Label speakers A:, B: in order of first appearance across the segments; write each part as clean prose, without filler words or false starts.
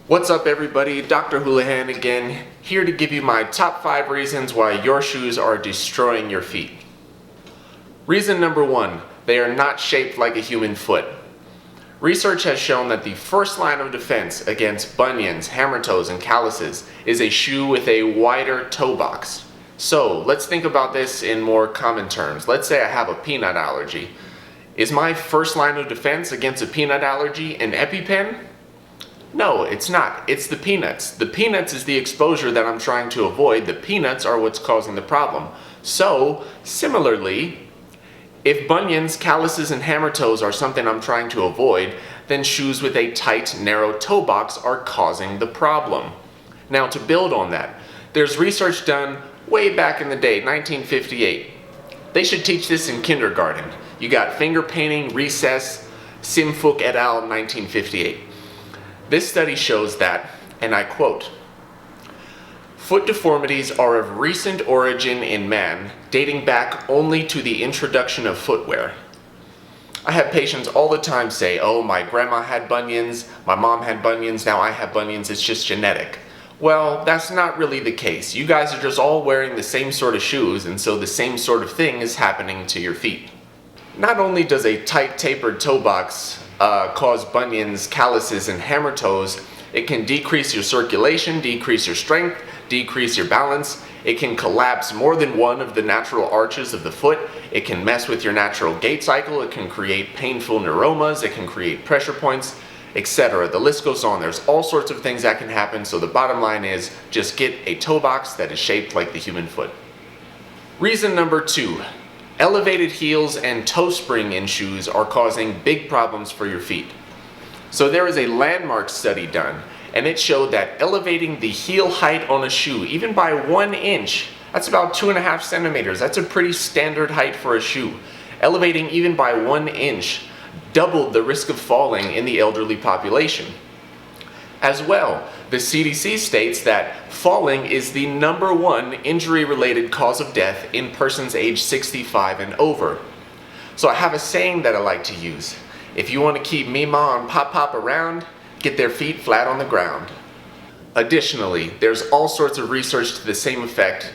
A: What's up everybody, Dr. Houlihan again, here to give you my top 5 reasons why your shoes are destroying your feet. Reason number 1, they are not shaped like a human foot. Research has shown that the first line of defense against bunions, hammer toes, and calluses is a shoe with a wider toe box. So let's think about this in more common terms. Let's say I have a peanut allergy. Is my first line of defense against a peanut allergy an EpiPen? No, it's not. It's the peanuts. The peanuts is the exposure that I'm trying to avoid. The peanuts are what's causing the problem. So, similarly, if bunions, calluses, and hammer toes are something I'm trying to avoid, then shoes with a tight, narrow toe box are causing the problem. Now, to build on that, there's research done way back in the day, 1958. They should teach this in kindergarten. You got finger painting, recess, Simfuk et al. 1958. This study shows that, and I quote, "Foot deformities are of recent origin in man, dating back only to the introduction of footwear." I have patients all the time say, "Oh, my grandma had bunions, my mom had bunions, now I have bunions, it's just genetic." Well, that's not really the case. You guys are just all wearing the same sort of shoes, and so the same sort of thing is happening to your feet. Not only does a tight tapered toe box cause bunions, calluses, and hammer toes, it can decrease your circulation, decrease your strength, decrease your balance. It can collapse more than one of the natural arches of the foot. It can mess with your natural gait cycle. It can create painful neuromas. It can create pressure points, etc. The list goes on. There's all sorts of things that can happen. So the bottom line is just get a toe box that is shaped like the human foot. Reason number 2. Elevated heels and toe spring in shoes are causing big problems for your feet. So there is a landmark study done, and it showed that elevating the heel height on a shoe, even by 1 inch, that's about 2.5 centimeters. That's a pretty standard height for a shoe. Elevating even by 1 inch doubled the risk of falling in the elderly population. As well, the CDC states that falling is the #1 injury-related cause of death in persons aged 65 and over. So I have a saying that I like to use. If you want to keep Mima and Pop around, get their feet flat on the ground. Additionally, there's all sorts of research to the same effect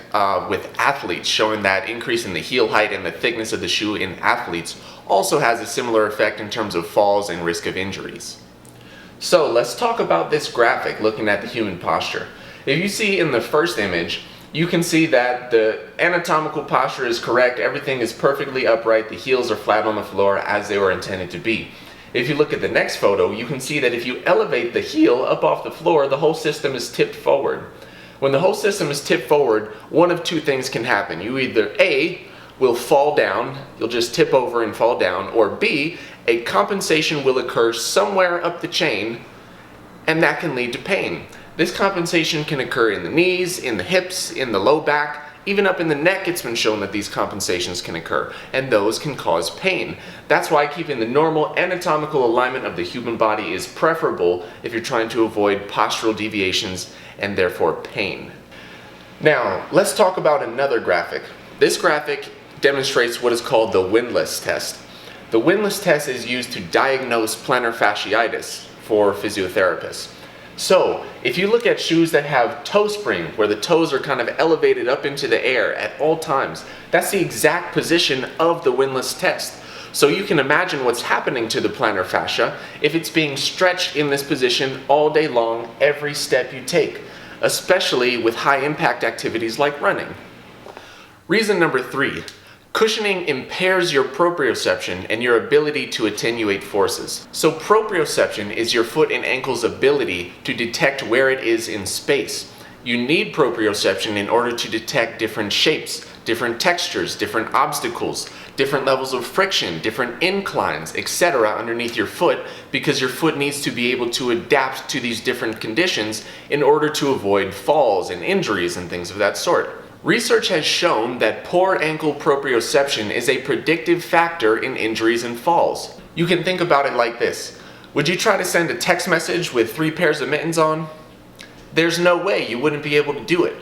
A: with athletes, showing that increase in the heel height and the thickness of the shoe in athletes also has a similar effect in terms of falls and risk of injuries. So let's talk about this graphic looking at the human posture. If you see in the first image, you can see that the anatomical posture is correct, everything is perfectly upright, the heels are flat on the floor as they were intended to be. If you look at the next photo, you can see that if you elevate the heel up off the floor, the whole system is tipped forward. When the whole system is tipped forward, one of two things can happen. You either A, will fall down, you'll just tip over and fall down, or B, a compensation will occur somewhere up the chain, and that can lead to pain. This compensation can occur in the knees, in the hips, in the low back, even up in the neck. It's been shown that these compensations can occur, and those can cause pain. That's why keeping the normal anatomical alignment of the human body is preferable if you're trying to avoid postural deviations and therefore pain. Now, let's talk about another graphic. This graphic demonstrates what is called the windlass test. The windlass test is used to diagnose plantar fasciitis for physiotherapists. So, if you look at shoes that have toe spring, where the toes are kind of elevated up into the air at all times, that's the exact position of the windlass test. So you can imagine what's happening to the plantar fascia if it's being stretched in this position all day long, every step you take, especially with high impact activities like running. Reason number 3. Cushioning impairs your proprioception and your ability to attenuate forces. So proprioception is your foot and ankle's ability to detect where it is in space. You need proprioception in order to detect different shapes, different textures, different obstacles, different levels of friction, different inclines, etc. underneath your foot, because your foot needs to be able to adapt to these different conditions in order to avoid falls and injuries and things of that sort. Research has shown that poor ankle proprioception is a predictive factor in injuries and falls. You can think about it like this. Would you try to send a text message with 3 pairs of mittens on? There's no way you wouldn't be able to do it.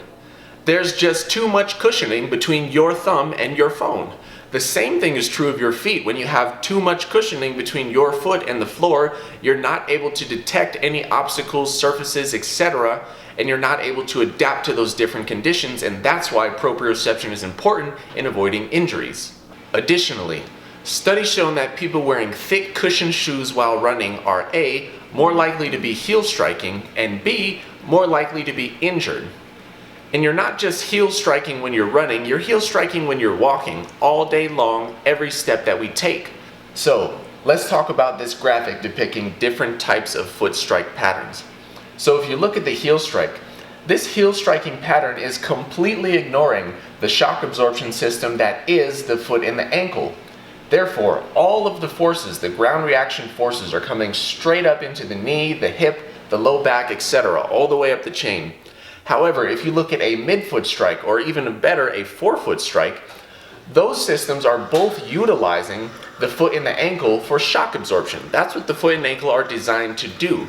A: There's just too much cushioning between your thumb and your phone. The same thing is true of your feet. When you have too much cushioning between your foot and the floor, you're not able to detect any obstacles, surfaces, etc., and you're not able to adapt to those different conditions, and that's why proprioception is important in avoiding injuries. Additionally, studies show that people wearing thick cushioned shoes while running are A, more likely to be heel striking, and B, more likely to be injured. And you're not just heel striking when you're running, you're heel striking when you're walking all day long, every step that we take. So let's talk about this graphic depicting different types of foot strike patterns. So if you look at the heel strike, this heel striking pattern is completely ignoring the shock absorption system that is the foot and the ankle. Therefore, all of the forces, the ground reaction forces, are coming straight up into the knee, the hip, the low back, etc., all the way up the chain. However, if you look at a midfoot strike, or even better, a forefoot strike, those systems are both utilizing the foot and the ankle for shock absorption. That's what the foot and ankle are designed to do.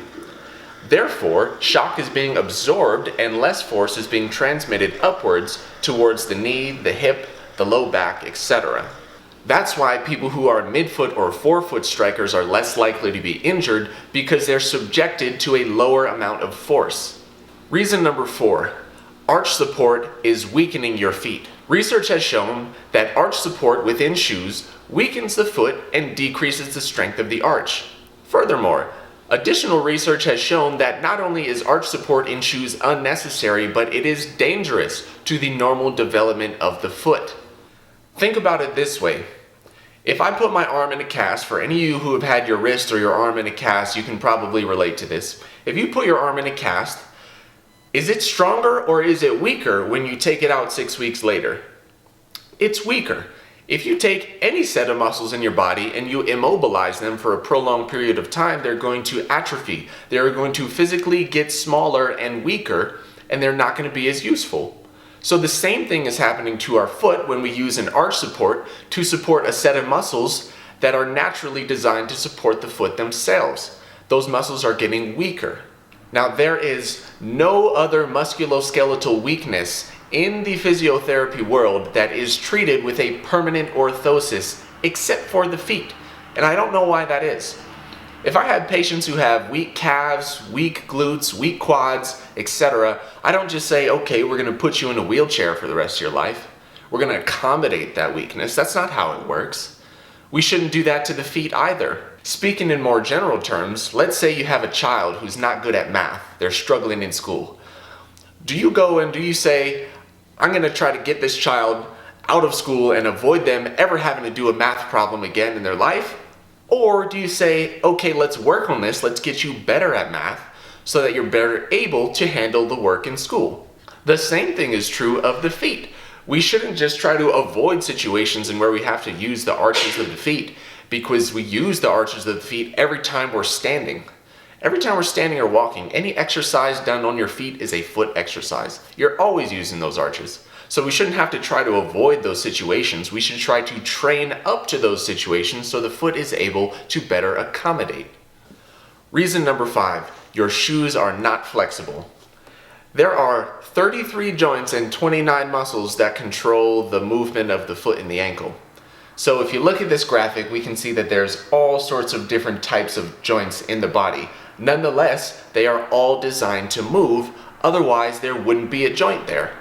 A: Therefore, shock is being absorbed and less force is being transmitted upwards towards the knee, the hip, the low back, etc. That's why people who are midfoot or forefoot strikers are less likely to be injured, because they're subjected to a lower amount of force. Reason number 4, arch support is weakening your feet. Research has shown that arch support within shoes weakens the foot and decreases the strength of the arch. Furthermore, additional research has shown that not only is arch support in shoes unnecessary, but it is dangerous to the normal development of the foot. Think about it this way. If I put my arm in a cast, for any of you who have had your wrist or your arm in a cast, you can probably relate to this. If you put your arm in a cast, is it stronger or is it weaker when you take it out 6 weeks later? It's weaker. If you take any set of muscles in your body and you immobilize them for a prolonged period of time, they're going to atrophy. They're going to physically get smaller and weaker, and they're not going to be as useful. So the same thing is happening to our foot when we use an arch support to support a set of muscles that are naturally designed to support the foot themselves. Those muscles are getting weaker. Now, there is no other musculoskeletal weakness in the physiotherapy world that is treated with a permanent orthosis except for the feet. And I don't know why that is. If I had patients who have weak calves, weak glutes, weak quads, etc., I don't just say, okay, we're going to put you in a wheelchair for the rest of your life. We're going to accommodate that weakness. That's not how it works. We shouldn't do that to the feet either. Speaking in more general terms, let's say you have a child who's not good at math. They're struggling in school. Do you go and do you say, I'm going to try to get this child out of school and avoid them ever having to do a math problem again in their life? Or do you say, okay, let's work on this, let's get you better at math so that you're better able to handle the work in school? The same thing is true of the feet. We shouldn't just try to avoid situations in where we have to use the arches of the feet, because we use the arches of the feet every time we're standing. Every time we're standing or walking, any exercise done on your feet is a foot exercise. You're always using those arches. So we shouldn't have to try to avoid those situations. We should try to train up to those situations so the foot is able to better accommodate. Reason number 5, your shoes are not flexible. There are 33 joints and 29 muscles that control the movement of the foot and the ankle. So if you look at this graphic, we can see that there's all sorts of different types of joints in the body. Nonetheless, they are all designed to move, otherwise there wouldn't be a joint there.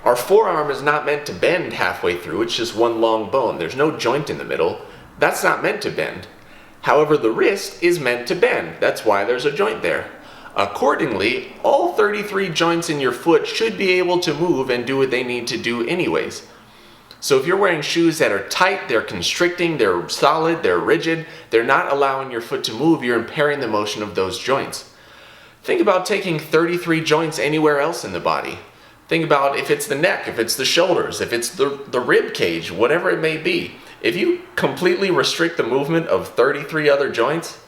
A: Our forearm is not meant to bend halfway through, it's just one long bone. There's no joint in the middle. That's not meant to bend. However, the wrist is meant to bend. That's why there's a joint there. Accordingly, all 33 joints in your foot should be able to move and do what they need to do anyways. So if you're wearing shoes that are tight, they're constricting, they're solid, they're rigid, they're not allowing your foot to move, you're impairing the motion of those joints. Think about taking 33 joints anywhere else in the body. Think about if it's the neck, if it's the shoulders, if it's the rib cage, whatever it may be. If you completely restrict the movement of 33 other joints,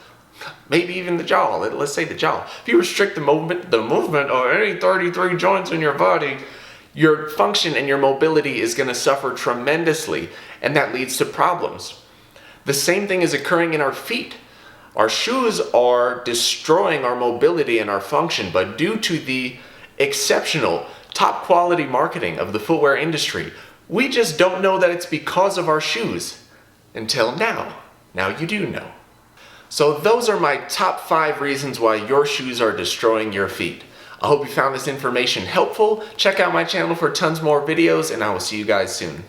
A: maybe even the jaw, let's say the jaw. If you restrict the movement of any 33 joints in your body, your function and your mobility is going to suffer tremendously, and that leads to problems. The same thing is occurring in our feet. Our shoes are destroying our mobility and our function, but due to the exceptional, top quality marketing of the footwear industry, We just don't know that it's because of our shoes. Until now. Now you do know. So those are my top 5 reasons why your shoes are destroying your feet. I hope you found this information helpful. Check out my channel for tons more videos, and I will see you guys soon.